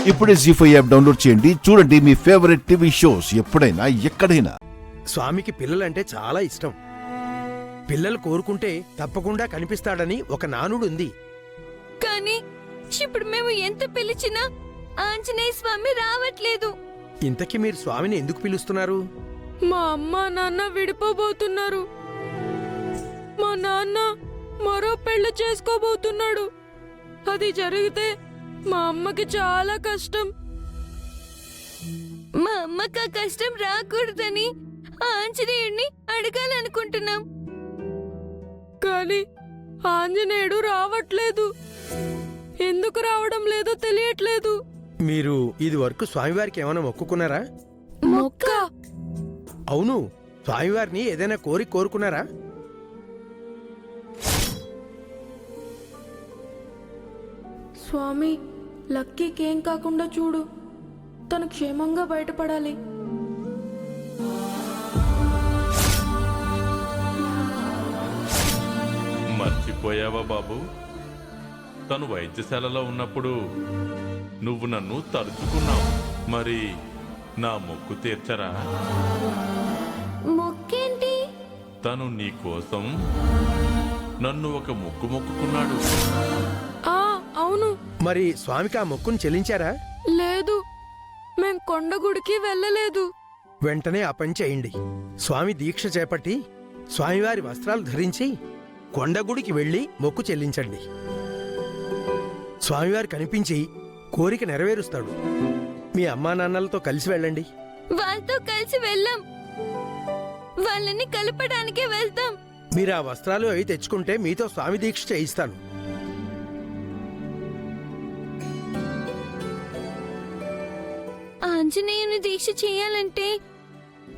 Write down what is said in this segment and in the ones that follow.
ఇప్పుడే జీ5 app download చేయండి. చూడండి మీ ఫేవరెట్ టీవీ షోస్ ఎప్పుడైనా ఎక్కడైనా. స్వామికి పిల్లలంటే చాలా ఇష్టం. పిల్లలు కోరుకుంటే తప్పకుండా కనిపిస్తాడని ఒక నానుడుంది. కానీ ఇప్పుడు మేము ఎంత పిలిచినా ఆంజనేయ స్వామి రావట్లేదు. ఇంతకీ మీరు స్వామిని ఎందుకు పిలుస్తున్నారు? మా అమ్మ నాన్న విడిపోబోతున్నారు. మా నాన్న మరో పెళ్లి చేసుకోబోతున్నాడు. అది జరిగితే మా అమ్మకి చాలా కష్టం. మా అమ్మకి ఆ కష్టం రాకూడదని ఆంజనేయుడిని అడగాలనుకుంటున్నాం. కానీ ఆంజనేయుడు రావట్లేదు. ఎందుకు రావడం లేదో తెలియట్లేదు. మీరు ఇది వరకు స్వామివారికి ఏమైనా మొక్కుకున్నారా? మొక్క? అవును, స్వామివారిని ఏదైనా కోరుకున్నారా? స్వామి, లక్కీకి ఏం కాకుండా చూడు. తను క్షేమంగా బయటపడాలి. మర్చిపోయావా బాబు? తను వైద్యశాలలో ఉన్నప్పుడు నువ్వు నన్ను తలుచుకున్నావు. మరి నా మొక్కు తీర్చరా? మొక్కేంటి? తను నీ కోసం నన్ను ఒక మొక్కుకున్నాడు. అవును. మరి స్వామికి ఆ మొక్కును చెల్లించారా? లేదు, మేం కొండగుడికి వెళ్ళలేదు. వెంటనే ఆ పని చేయండి. స్వామి దీక్ష చేపట్టి స్వామివారి వస్త్రాలు ధరించి కొండగుడికి వెళ్లి మొక్కు చెల్లించండి. స్వామివారు కనిపించి కోరిక నెరవేరుస్తాడు. మీ అమ్మా నాన్నలతో కలిసి వెళ్ళండి. వాళ్ళతో కలిసి వెళ్ళాం. వాళ్ళని కలపడానికే వెళ్తాం. మీరు ఆ వస్త్రాలు అవి తెచ్చుకుంటే మీతో స్వామి దీక్ష చేయిస్తాను. ఆంజనేయుని దీక్ష చేయాలంటే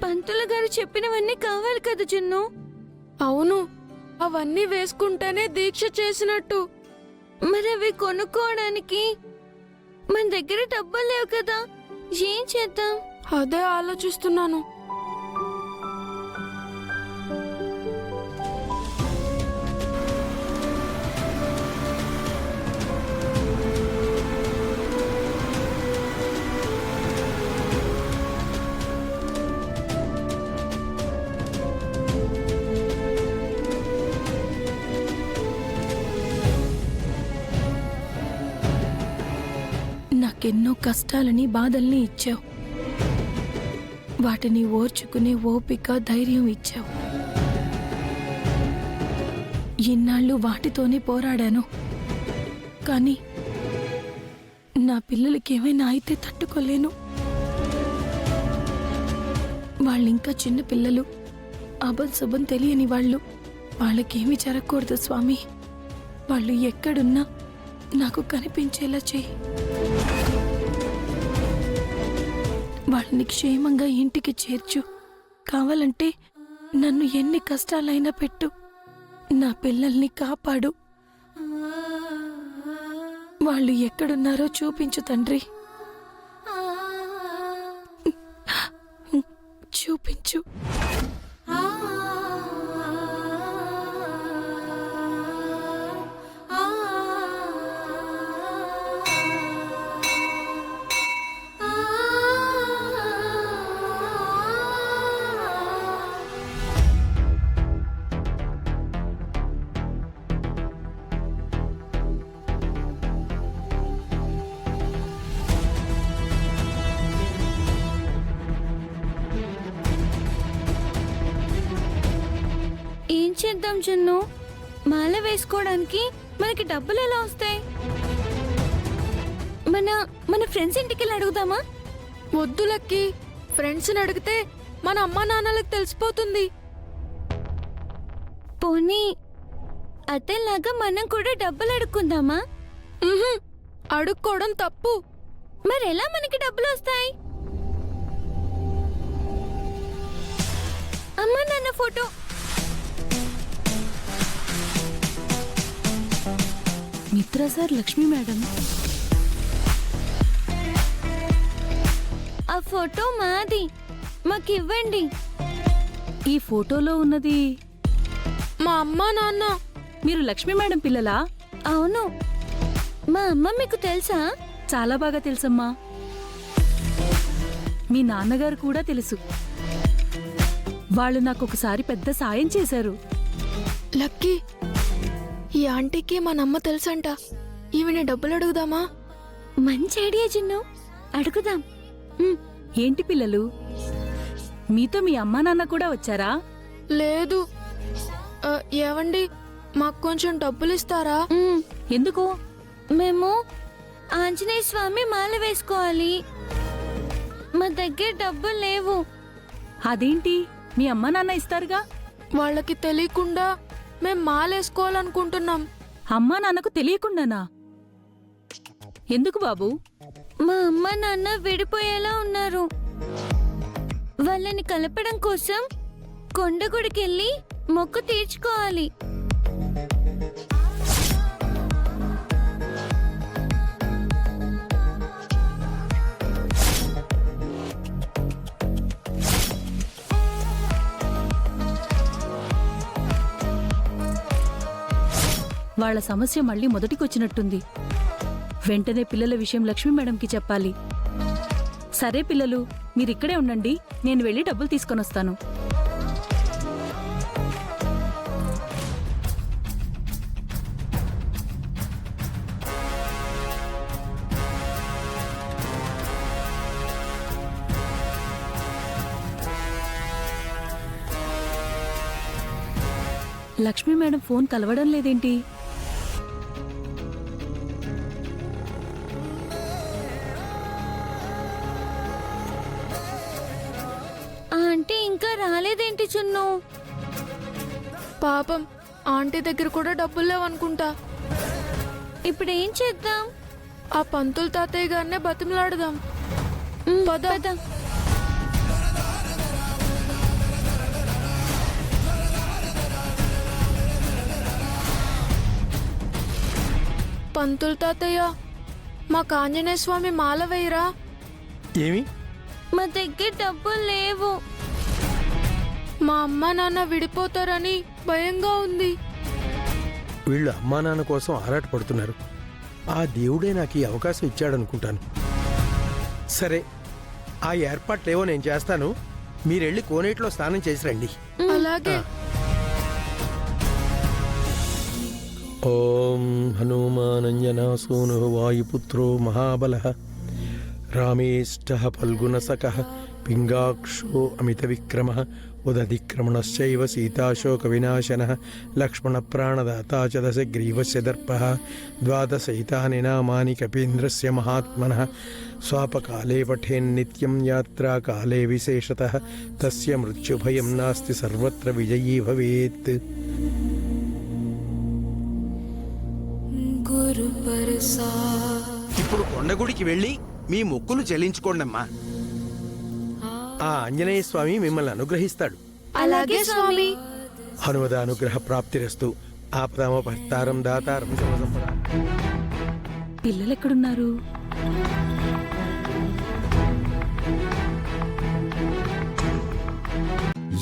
పంతులు గారు చెప్పినవన్నీ కావాలి కదా జున్ను? అవును, అవన్నీ వేసుకుంటేనే దీక్ష చేసినట్టు. మరి అవి కొనుక్కోవడానికి మన దగ్గర డబ్బులు లేవు కదా, ఏం చేద్దాం? అదే ఆలోచిస్తున్నాను. నాకెన్నో కష్టాలని బాధల్ని ఇచ్చావు. వాటిని ఓర్చుకునే ఓపిక, ధైర్యం ఇచ్చావు. ఇన్నాళ్ళు వాటితోనే పోరాడాను. కానీ నా పిల్లలకి ఏమైనా అయితే తట్టుకోలేను. వాళ్ళింకా చిన్న పిల్లలు, అబద్ధం తెలియని వాళ్ళు. వాళ్ళకేమీ జరగకూడదు స్వామి. వాళ్ళు ఎక్కడున్నా నాకు కనిపించేలా చేయి. వాళ్ళని క్షేమంగా ఇంటికి చేర్చు. కావాలంటే నన్ను ఎన్ని కష్టాలైనా పెట్టు. నా పిల్లల్ని కాపాడు. వాళ్ళు ఎక్కడున్నారో చూపించు తండ్రి. చూపించు. ఏం చేద్దాం జున్ను? మాల వేసుకోవడానికి మనకి డబ్బులు ఎలా వస్తాయి? మన ఫ్రెండ్స్ ఇంటికి వెళ్ళి అడుగుదామా? వద్దు లక్కీ, ఫ్రెండ్స్ని అడిగితే మన అమ్మా నాన్నలకు తెలిసిపోతుంది. పోనీ అతేలాగా మనం కూడా డబ్బులు అడుక్కుందామా? అడుక్కోవడం తప్పు. మరెలా మనకి డబ్బులు వస్తాయి? అమ్మా నాన్న photo. Mitra sir, Lakshmi madam. ఆ ఫోటో మాది, మాకివ్వండి. ఈ ఫోటోలో ఉన్నది మా అమ్మా నాన్న. మీరు లక్ష్మీ మేడం పిల్లలా? అవును. మా అమ్మ మీకు తెలుసా? చాలా బాగా తెలుసమ్మా. మీ నాన్నగారు కూడా తెలుసు. వాళ్ళు నాకు ఒకసారి పెద్ద సాయం చేశారు. లక్కీ, ఈ ఆంటీకి మనమ్మ తెలుసంట. ఈవిని డబ్బులు అడుగుదామా? మంచి ఐడియా చిన్ను, అడుగుదాం. ఏంటి పిల్లలు, మీతో మీ అమ్మా నాన్న కూడా వచ్చారా? లేదు. ఏవండి, మాకు కొంచెం డబ్బులు ఇస్తారా? ఎందుకు? మేము ఆంజనేయ స్వామి మాల వేసుకోవాలి. మా దగ్గర డబ్బులు లేవు. అదేంటి, మీ అమ్మా నాన్న ఇస్తారుగా. వాళ్ళకి తెలియకుండా మేం మాలేసుకోవాలనుకుంటున్నాం. అమ్మా నాన్నకు తెలియకుండానా? ఎందుకు బాబు? మా అమ్మ నాన్న విడిపోయేలా ఉన్నారు. వాళ్ళని కలపడం కోసం కొండగుడికెళ్ళి మొక్కు తీర్చుకోవాలి. వాళ్ళ సమస్య మళ్ళీ మొదటికొచ్చినట్టుంది. వెంటనే పిల్లల విషయం లక్ష్మీ మేడంకి చెప్పాలి. సరే పిల్లలు, మీరిక్కడే ఉండండి, నేను వెళ్ళి డబ్బులు తీసుకొనొస్తాను. లక్ష్మీ మేడం ఫోన్ కలవడం లేదేంటి? ఆంటీ ఇంకా రాలేదేంటి చున్ను? పాపం, ఆంటీ దగ్గర కూడా డబ్బులు లేవనుకుంటా. ఇప్పుడేం చేద్దాం? ఆ పంతులు తాతయ్య గారినే బతిమలాడదాం. పద. పద. పంతులు తాతయ్య, మా ఆంజనేయ స్వామి మాల వేయరా? ఏమి? మా దగ్గర డబ్బులు లేవు. మా అమ్మ నాన్న విడిపోతారని భయంగా ఉంది. వీళ్ళు అమ్మా నాన్న కోసం ఆరాటపడుతున్నారు. ఆ దేవుడే నాకు ఈ అవకాశం ఇచ్చాడనుకుంటాను. సరే, ఆ ఏర్పాట్లేవో నేను చేస్తాను. మీరెళ్ళి కోనేటిలో స్నానం చేసి రండి. అలాగే. ఓం హనుమానంజనాసూను వాయుపుత్రో మహాబలః రామేష్టః ఫల్గుణసకః పింగాక్షో అమిత విక్రమః ఉదధిక్రమణశ్చైవ సీతాశోక వినాశనః లక్ష్మణ ప్రాణదాతా చ దశగ్రీవస్య దర్పః ద్వాదశైతాని నామాని కపీంద్రస్య మహాత్మనః స్వాపకాలే పఠేన్నిత్యం యాత్రాకాలే విశేషతః తస్య మృత్యుభయం నాస్తి సర్వత్ర విజయీ భవేత్. ఇప్పుడు కొండగుడికి వెళ్ళి మీ మొక్కులు చెల్లించుకోండమ్మా. ఆ ఆంజనేయ స్వామి మిమ్మల్ని అనుగ్రహిస్తాడు. అలాగే స్వామి. హనుమద అనుగ్రహ ప్రాప్తిరస్తు. ఆపదామపహర్తారం దాతారం సమసంపదా. పిల్లలెక్కడున్నారు?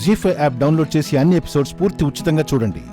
జీ5 యాప్ డౌన్లోడ్ చేసి అన్ని ఎపిసోడ్స్ పూర్తి ఉచితంగా చూడండి.